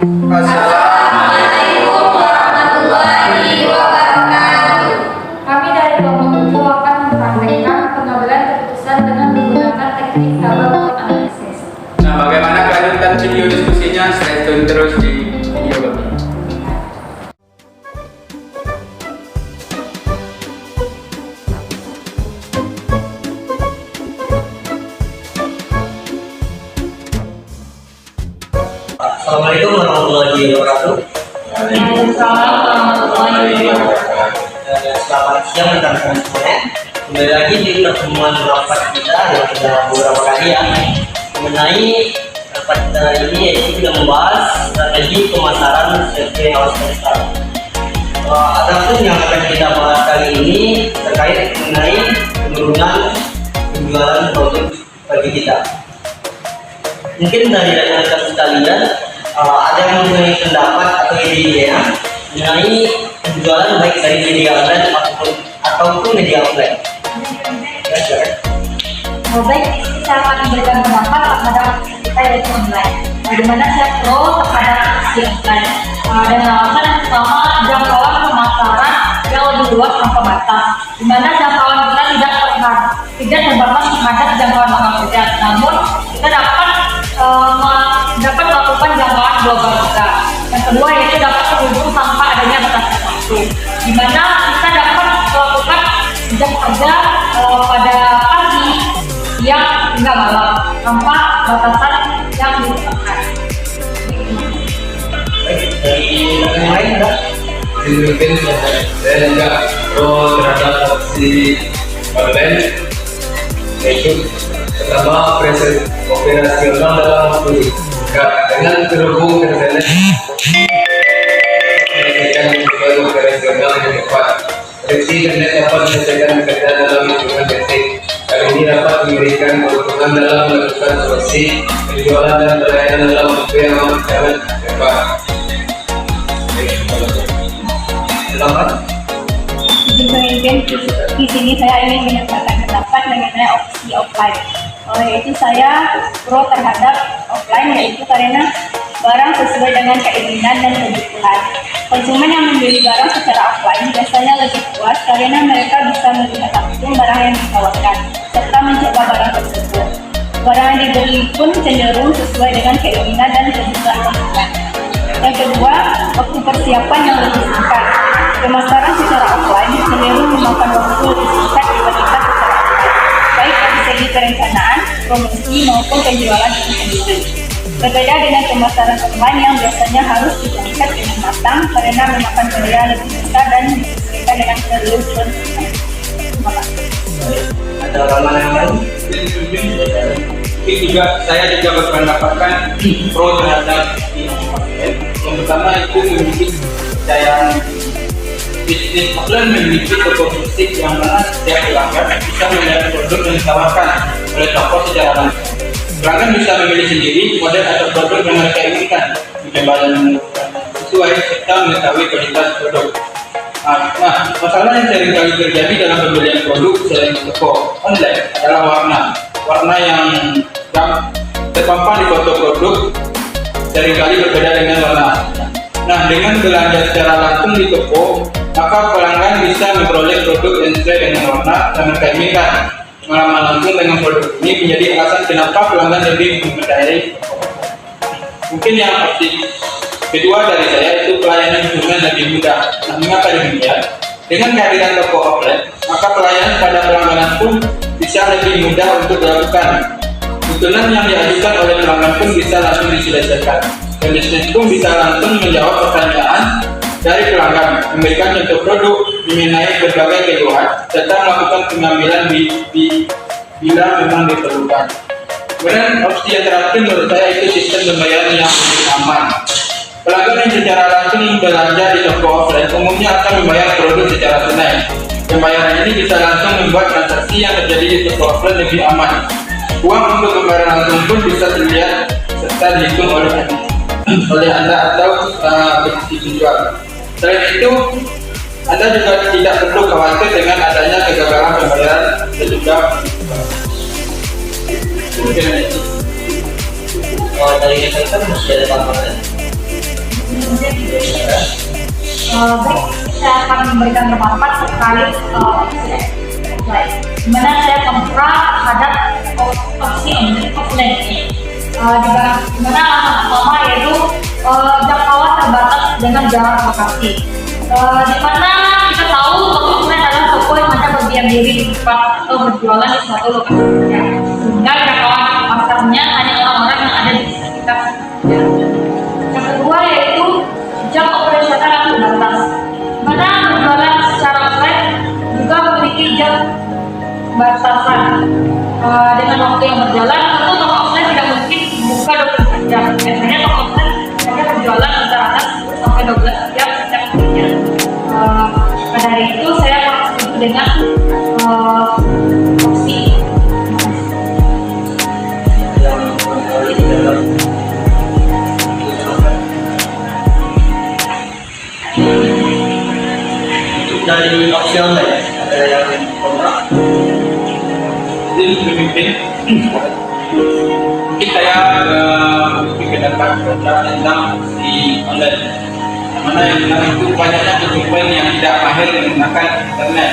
Assalamualaikum warahmatullahi wabarakatuh. Kami dari kelompok 7 akan mempraktekkan pengambilan keputusan dengan menggunakan teknik double analysis. Nah, bagaimana kelanjutan video diskusinya? Stay tune terus di video kami. Assalamualaikum warahmatullahi wabarakatuh. Waalaikumsalam warahmatullahi wabarakatuh. Selamat siang rekan-rekan semuanya. Kembali lagi di pertemuan rapat kita yang sudah beberapa kali ya, mengenai rapat kita hari ini, yaitu kita membahas strategi pemasaran survei awal semester. Adapun yang akan kita bahas kali ini terkait mengenai penurunan penjualan produk bagi kita. Mungkin dari rekan-rekan sekalian ada yang mempunyai pendapat atau ide mengenai penjualan baik dari media online ataupun media offline. Baik, saya akan memberikan pendapat terhadap kita dari online. Bagaimana saya pro terhadap si online? Dan alasan yang pertama, jangkauan pemasaran yang lebih luas tanpa batas. Di mana jangkauan kita tidak terbatas terhadap jangkauan lapangan kerja, namun kita dapat melakukan jangkauan global juga. Yang kedua yaitu dapat terhubung tanpa adanya batas waktu, di mana kita dapat melakukan jam kerja pada pagi, siang hingga malam tanpa batasan yang ditetapkan. Dari yang lain ada? Mungkin saya juga pro terhadap opsi online, yaitu pertama operasional dalam waktu dekat dengan terhubung ke internet, menyelesaikan tujuan operasional yang tepat. Prediksi internet dapat menyelesaikan pekerjaan dalam hitungan detik. Hal ini dapat memberikan keuntungan dalam melakukan promosi, penjualan dan pelayanan dalam waktu yang aman dan cepat. Silakan. Izin pemimpin, di sini saya ingin menyatakan pendapat mengenai opsi offline. Yaitu saya pro terhadap offline, yaitu karena barang sesuai dengan keinginan dan kebutuhan. Konsumen yang membeli barang secara offline biasanya lebih puas karena mereka bisa melihat langsung barang yang ditawarkan serta mencoba barang tersebut. Barang yang dibeli pun cenderung sesuai dengan keinginan dan kebutuhan konsumen. Yang kedua, waktu persiapan yang lebih singkat. Pemasaran secara offline cenderung memakan waktu lebih singkat dibandingkan secara online, baik dari segi perencanaan, promosi maupun penjualan itu sendiri. Berbeda dengan pemasaran online yang biasanya harus dikonsep dengan matang karena memakan biaya lebih besar dan disesuaikan dengan kebutuhan konsumen. Terima kasih. Ada orang yang lain? Tapi juga saya juga berpendapatkan pro terhadap online. Yang pertama itu memiliki kepercayaan. Bisnis offline memiliki toko fisik yang mana setiap pelanggan bisa melihat produk yang ditawarkan oleh toko secara langsung. Pelanggan bisa memilih sendiri model atau produk yang mereka inginkan, penjualan sesuai serta mengetahui kualitas produk. Nah, masalah yang sering kali terjadi dalam pembelian produk selain toko online adalah warna yang terpampang di foto produk seringkali berbeda dengan warna aslinya. Nah, dengan belanja secara langsung di toko, maka pelanggan bisa memperoleh produk yang sesuai dengan warna yang mereka inginkan. Pengalaman langsung dengan produk ini menjadi alasan kenapa pelanggan lebih mempercayai. Mungkin yang opsi kedua dari saya itu pelayanan konsumen lebih mudah. Nah, mengapa demikian? Dengan kehadiran toko offline, maka pelayanan pada pelanggan pun bisa lebih mudah untuk dilakukan. Tuntunan yang diajukan oleh pelanggan pun bisa langsung diselesaikan. Dan bisnis pun bisa langsung menjawab pertanyaan dari pelanggan, memberikan contoh produk, mengenai berbagai keluhan, serta melakukan pengambilan bila memang diperlukan. Kemudian opsi yang terakhir menurut saya itu sistem pembayaran yang lebih aman. Pelanggan yang secara langsung belanja di toko offline umumnya akan membayar produk secara tunai. Pembayaran ini bisa langsung membuat transaksi yang terjadi di toko offline lebih aman. Uang untuk pembayaran langsung pun bisa terlihat serta dihitung oleh Anda atau posisi penjual. Selain itu, Anda juga tidak perlu khawatir dengan adanya kegagalan pembayaran dan juga mungkin itu. Dari rekan masih ada tambahan? Baik, saya akan memberikan bermanfaat sekali dimana saya kontra terhadap opsi offline ini. Dimana alasan pertama yaitu jangkauan terbatas dengan jarak lokasi. Dimana kita tahu toko offline adalah toko yang hanya berdiam diri di tempat atau berjualan di suatu lokasi saja, sehingga jangkauan pasarnya hanya orang-orang yang ada di sekitar. Yang kedua yaitu jam operasional yang terbatas, mana berjualan secara offline juga memiliki jam batasan. Dengan waktu yang berjalan, tentu toko offline tidak mungkin buka 24 jam. Biasanya toko offline hanya berjualan antara 10 sampai 12 jam setiap harinya. Pada hari itu saya setuju dengan opsi dari opsi online ada yang kontra. Jadi pemimpin mungkin saya bikin dapat tentang si online, mana yang itu banyaknya konsumen yang tidak mahir menggunakan internet.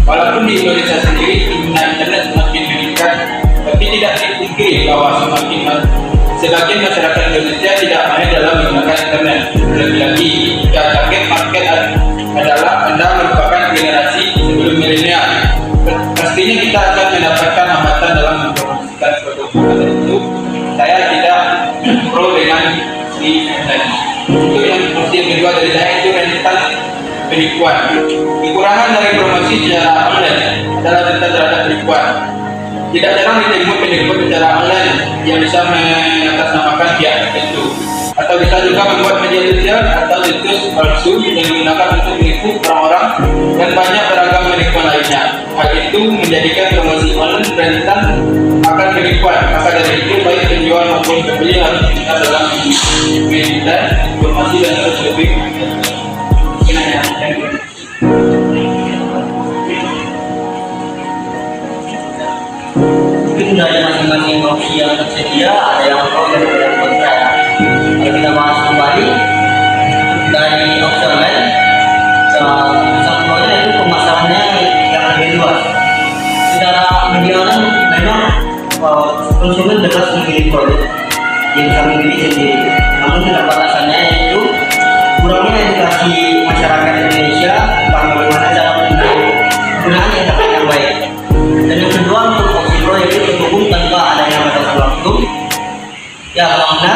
Walaupun di Indonesia sendiri pengguna internet semakin meningkat, tapi tidak dipungkiri bahwa sebagian masyarakat Indonesia tidak mahir dalam menggunakan internet. Lebih-lagi target market adalah Anda merupakan generasi sebelum milenial. Pastinya kita akan mendapatkan hambatan dalam mempromosikan produk itu. Saya tidak pro dengan si online. Untuk yang opsi yang kedua dari saya itu rentan penipuan. Kekurangan dari promosi secara online adalah rentan terhadap penipuan. Tidak jarang ditemui penipuan secara online yang bisa mengatasnamakan pihak tertentu, atau bisa juga membuat media sosial atau situs palsu yang digunakan untuk menipu orang-orang dan banyak beragam penipuan lainnya. Hal itu menjadikan promosi online rentan akan penipuan. Maka dari itu baik penjual maupun pembeli harus pintar dalam media informasi dan harus lebih mungkin dari masing-masing opsi yang tersedia ada yang pro dan ada yang kontra. Kalau kita bahas kembali dari opsi online, contohnya itu pemasarannya yang lebih luas. Secara media online memang konsumen bebas memilih produk, dia bisa memilih sendiri. Namun keterbatasannya itu kurangnya edukasi masyarakat Indonesia tentang bagaimana cara penggunaan internet yang baik. Dan yang kedua untuk opsi pro yaitu terhubung tanpa adanya batasan waktu. Ya, karena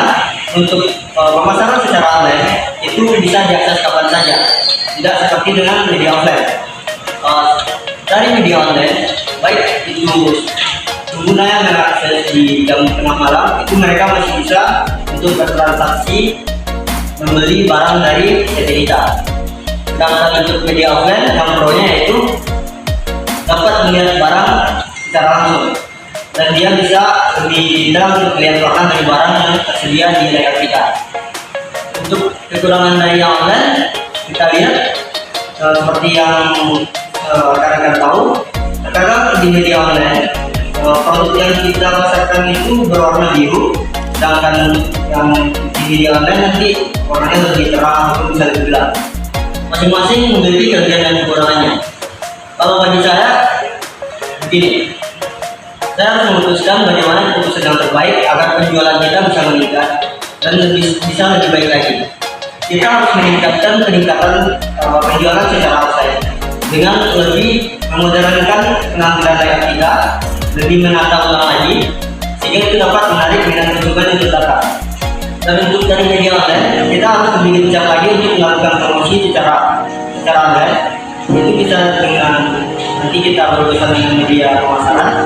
untuk pemasaran secara online itu bisa diakses kapan saja, tidak seperti dengan media offline. Dari media online, baik itu pengguna yang mengakses di jam tengah malam, itu mereka masih bisa untuk bertransaksi membeli barang dari PT Hita. Dan untuk media offline yang pro-nya yaitu dapat melihat barang secara langsung, dan dia bisa lebih detail untuk melihat warna dari barang yang tersedia di layar kita. Untuk kekurangan dari yang online, kita lihat seperti yang rekan-rekan tahu, terkadang di media online produk yang kita pasarkan itu berwarna biru, sedangkan yang di media online nanti warnanya lebih terang atau bisa lebih gelap. Masing-masing memiliki kelebihan dan kekurangannya. Kalau bagi saya begini, saya harus memutuskan bagaimana keputusan yang terbaik agar penjualan kita bisa meningkat dan bisa lebih baik lagi. Kita harus meningkatkan penjualan secara offline dengan lebih memodernkan penampilan layar kita, lebih menata ulang lagi, sehingga itu dapat menarik minat konsumen untuk datang. Dan untuk dari media online, kita harus lebih bijak lagi untuk melakukan promosi secara online. Itu bisa dengan nanti kita berurusan dengan media pemasaran,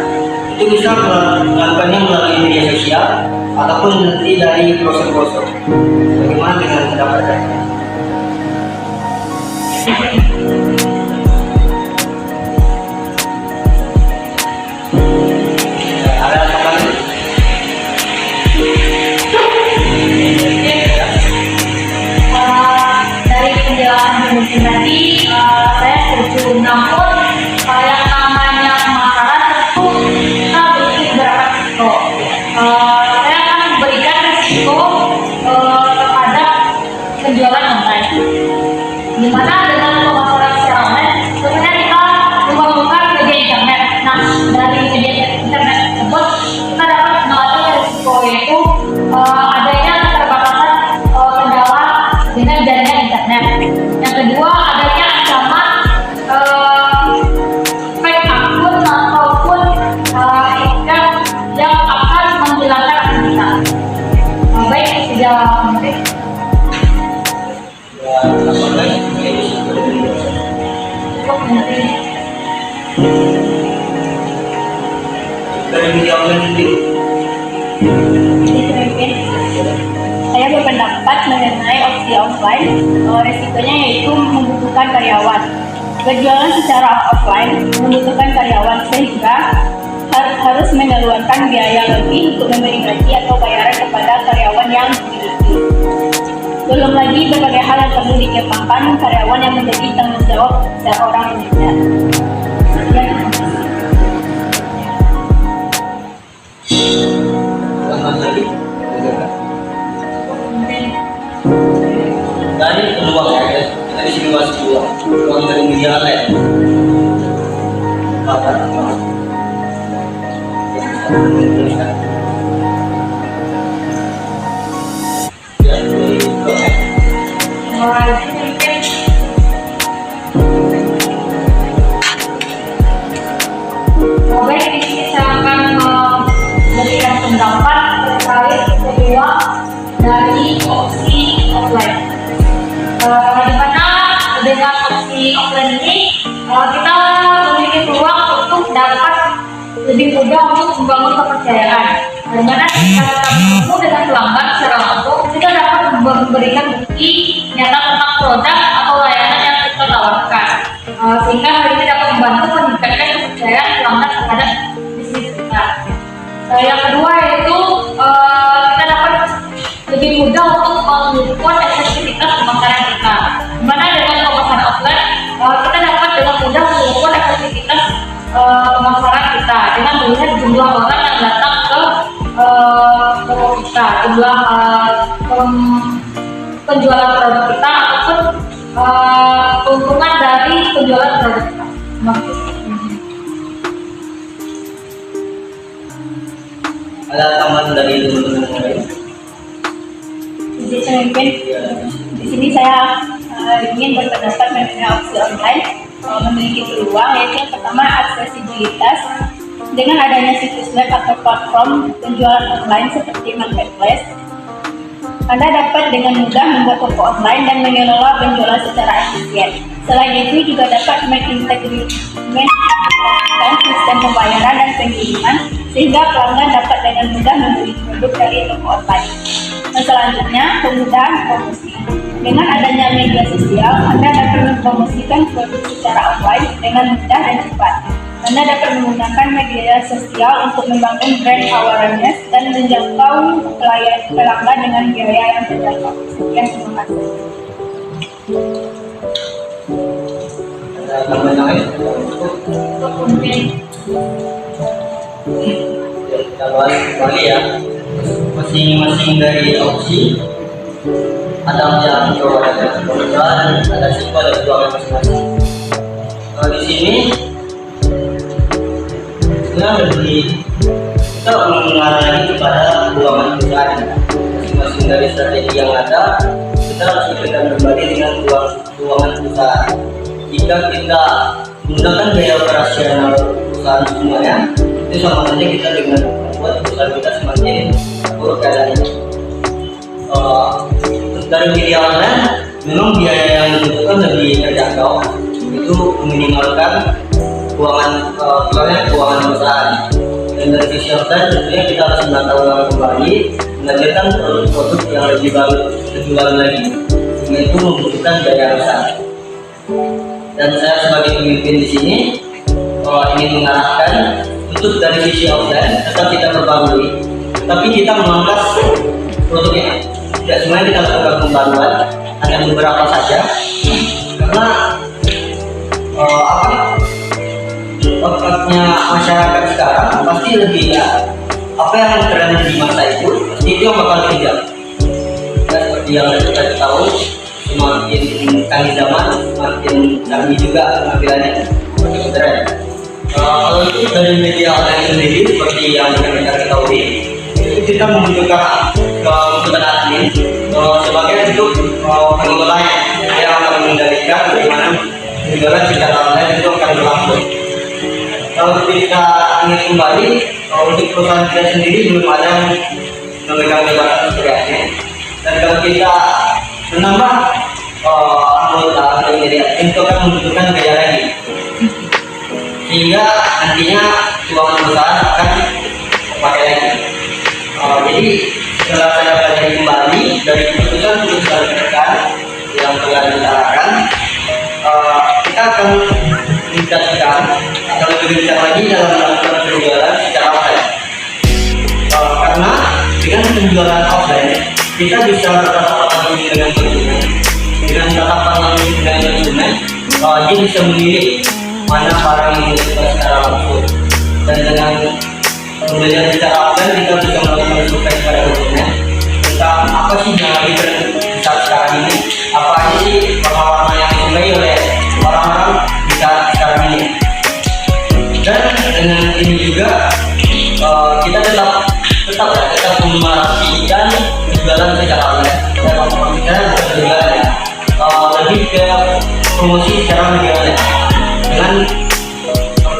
itu bisa melakukannya melalui media sosial ataupun nanti dari brosur-brosur. Bagaimana dengan pendapat saya? Ada tambahan? Dari penjelasan mungkin tadi saya setuju, namun yang namanya pemasaran tentu kita butuh beberapa risiko. Saya akan memberikan risiko terhadap penjualan online. Dimana dengan pemasaran secara online, sebenarnya kita membuka media internet. Nah, dari media internet tersebut kita dapat mengalami risiko, yaitu adanya keterbatasan kendala dengan jaringan internet. Yang kedua, adanya ancaman fake akun ataupun hacker yang akan menghilangkan kita. Baik, sudah mungkin. Ya, apa lagi? Cukup mungkin. Dari media online sendiri. Jadi saya berpendapat mengenai opsi offline, resikonya yaitu membutuhkan karyawan. Berjualan secara offline membutuhkan karyawan sehingga harus mengeluarkan biaya lebih untuk memberi gaji atau bayaran kepada karyawan yang dimiliki. Belum lagi berbagai hal yang perlu dikembangkan karyawan yang menjadi tanggung jawab seorang manajer. Selamat lagi. Dari peluang ya, guys. Dari sini masih peluang dari media online. Apa? Ya, Baik, di sini saya akan memberikan pendapat terkait peluang dari opsi offline. Di mana dengan opsi offline ini kita memiliki peluang untuk dapat lebih mudah untuk membangun kepercayaan. Di mana jika kita bertemu dengan pelanggan secara langsung, kita dapat memberikan bukti nyata tentang produk atau layanan yang kita tawarkan. Sehingga hal ini dapat membantu meningkatkan kepercayaan pelanggan terhadap bisnis kita. Yang kedua yaitu kita dapat lebih mudah untuk mengukur efektivitas pemasaran kita. Dimana dengan pemasaran offline kita dapat dengan mudah mengukur efektivitas pemasaran kita dengan melihat jumlah orang yang datang ke toko kita, jumlah penjualan produk kita ataupun keuntungan dari penjualan produk kita. Ada tambahan dari teman-teman yang lain? Jadi saya mungkin di sini saya ingin berpendapat mengenai opsi online memiliki peluang, yaitu yang pertama aksesibilitas. Dengan adanya situs web atau platform penjualan online seperti marketplace, Anda dapat dengan mudah membuat toko online dan mengelola penjualan secara efisien. Selain itu juga dapat mengintegrasikan sistem pembayaran dan pengiriman sehingga pelanggan dapat dengan mudah membeli produk dari toko online. Dan selanjutnya, kemudahan promosi. Dengan adanya media sosial, Anda dapat mempromosikan produk secara online dengan mudah dan cepat. Anda dapat menggunakan media sosial untuk membangun brand awareness dan menjangkau pelanggan dengan biaya yang terjangkau. Sekian, terima kasih. Ada tambahan lain? Mungkin Kita bahas kembali ya. Masing-masing dari opsi ada yang ada perubahan, ada sikap dan peluang masing-masing. Kalau di sini lebih kita mengarah lagi kepada keuangan perusahaan. Masing-masing dari strategi yang ada, kita harus memberikan kembali dengan keuangan perusahaan. Jika kita menggunakan biaya operasional perusahaan semuanya, itu sama saja kita dengan membuat perusahaan kita semakin buruk keadaannya. Dari media online, memang biaya yang dibutuhkan lebih terjangkau, itu meminimalkan keuangan perusahaan. Dan dari sisi offline tentunya kita harus menata uang kembali, menghadirkan produk-produk yang lebih baru lagi, sehingga itu membutuhkan biaya besar. Dan saya sebagai pemimpin di sini ingin mengarahkan untuk dari sisi offline tetap kita perbarui, tapi kita memangkas produknya. Tidak semuanya kita lakukan pembaruan, hanya beberapa saja, karena otaknya masyarakat sekarang pasti lebih ya apa yang tren di masa itu pasti itu yang bakal dikejar. Ya, seperti yang kita tahu semakin canggih zaman, semakin canggih juga penampilannya, semakin keren. Kalau itu dari media online sendiri, seperti yang kita ketahui, itu kita membutuhkan kebutuhan admin sebagai bentuk pengelolanya yang akan mengendalikan bagaimana penjualan secara online itu akan berlangsung. Kalau kita ingat kembali, untuk perusahaan kita sendiri belum ada yang memegang jabatan seperti. Dan kalau kita menambah anggota atau menjadi admin itu akan membutuhkan biaya lagi, sehingga nantinya keuangan perusahaan akan pakai lagi. Jadi setelah saya pelajari kembali dari keputusan rekan yang telah diutarakan, kita akan meningkatkan atau lebih gencar lagi dalam melakukan penjualan secara offline. Karena dengan penjualan offline kita bisa tetap langsung dengan konsumen, dengan tatap langsung dengan konsumen, dia bisa memilih mana barang yang dibutuhkan secara langsung, dan dengan pembelian secara offline kita bisa melakukan survei kepada konsumen tentang apa sih yang lagi saat sekarang ini, apa aja sih warna-warna yang disukai oleh orang-orang di saat sekarang ini. Dan dengan ini juga kita tetap memperhatikan penjualan secara online. Dan kita berjualan lebih ke promosi secara media online. Dengan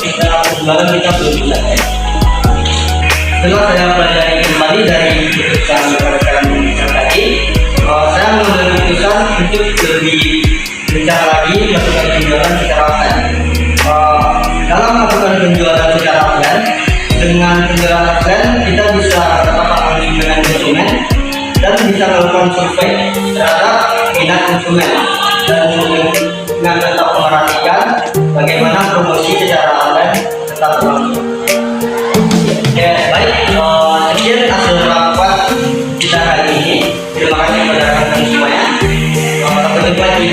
secara penjualan kita belum bisa. Setelah saya pelajari kembali dari keputusan rekan-rekan tadi, saya mengambil keputusan untuk lebih gencar lagi melakukan penjualan secara offline. Dalam melakukan penjualan secara offline, dengan penjualan offline kita bisa tetap langsung dengan konsumen dan bisa melakukan survei terhadap minat konsumen, dan dengan tetap memperhatikan bagaimana promosi secara online tetap berlangsung. Oke, baik, sekian hasil rapat kita kali ini. Terima kasih kepada rekan-rekan semuanya. Sampai jumpa di